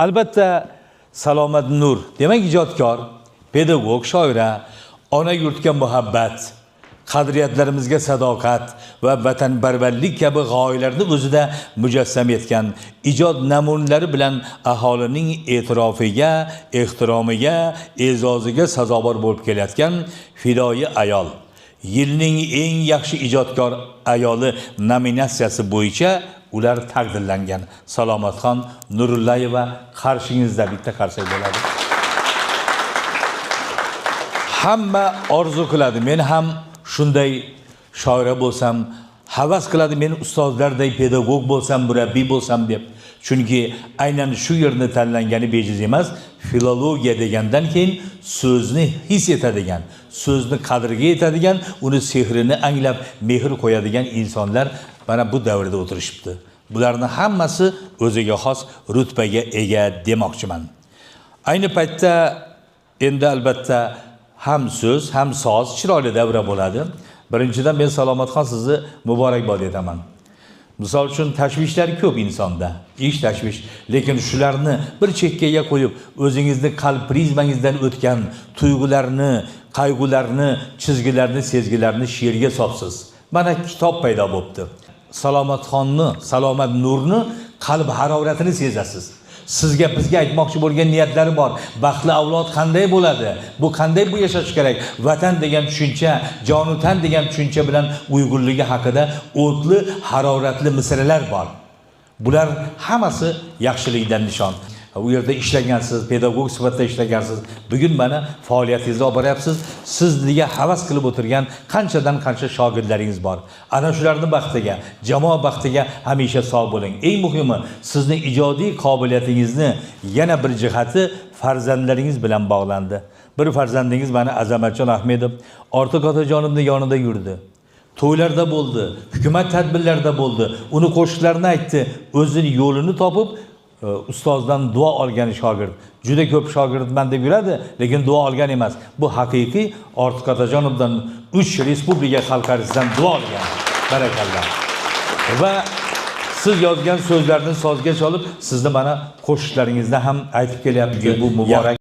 Albatta Salomat Nur, demak ijodkor, pedagog, shoira, ona yurtga muhabbat, qadriyatlarimizga sadoqat va vatanparvarlik kabi g'oyalarni o'zida mujassam etgan ijod namunalari bilan aholining e'tirofiga, ehtiromiga, e'zoziga sazovor bo'lib kelayotgan fidoyi ayol, yilning eng yaxshi ijodkor ayoli nominatsiyasi bo'yicha ular taqdirlangan. Salomatxon Nurullayeva qarshingizda, bitta qarsak bo'ladi. Hamma orzu qiladi, men ham shunday shoira bo'lsam, havas qiladi, men ustozlarday pedagog bo'lsam, murabbiy bo'lsam deb. Chunki aynan shu yerni tanlangani bejiz emas. Filologiya degandan keyin so'zni his etadigan, so'zni qadriga yetadigan, uni sehrini anglab, mehr qo'yadigan insonlar mana bu davrda o'tirishibdi. Bularning hammasi o'ziga xos rutbaga ega demoqchiman. Ayni paytda endi albatta ham so'z, ham soz chiroyli davra bo'ladi. Birinchidan men Salomatxon sizni muborakbod etaman. Misol uchun tashvishlar ko'p insonda, ish tashvish, lekin shularni bir chekkaga qo'yib, o'zingizni qalb prizmangizdan o'tgan tuyg'ularni, qayg'ularni, chizgilarni, sezgilarni she'rga solsiz. Mana kitob paydo bo'libdi. Salomatxonni, Salomat Nurni qalb haroratini sezasiz. Sizga, bizga aytmoqchi bo'lgan niyatlari bor. Baxtli avlod qanday bo'ladi? Bu qanday bu yashash kerak? Vatan degan tushuncha, jonutan degan tushuncha bilan uyg'unligi haqida o'tli, haroratli misralar bor. Bular hammasi yaxshilikdan nishon. U yerda ishlagansiz, pedagog sifatida ishlagansiz. Bugun mana faoliyatingizni olib boryapsiz. Sizga havas qilib o'tirgan qanchadan qancha shogirdlaringiz bor. Ana shularning baxtiga, jamoa baxtiga hamisha sog' bo'ling. Eng muhimi, sizning ijodiy qobiliyatingizni yana bir jihati farzandlaringiz bilan bog'landi. Bir farzandingiz mana Azamatjon Ahmedov Ortiq otajonimning yonida yurdi. To'ylarda bo'ldi, hukumat tadbirlarida bo'ldi. Uni qo'shiqlarini aytdi, o'zining yo'lini topib ustozdan duo olgan shogird. Juda ko'p shogirdman deb yuradi, lekin duo olgan emas. Bu haqiqiy Ortiq otajonovdan 3 respublika xalq arasidan duo olgan. Barakalloh. Va siz yozgan so'zlarni sozga solib, sizni mana qo'shiqlaringizda ham aytib kelyapti. Bu muborak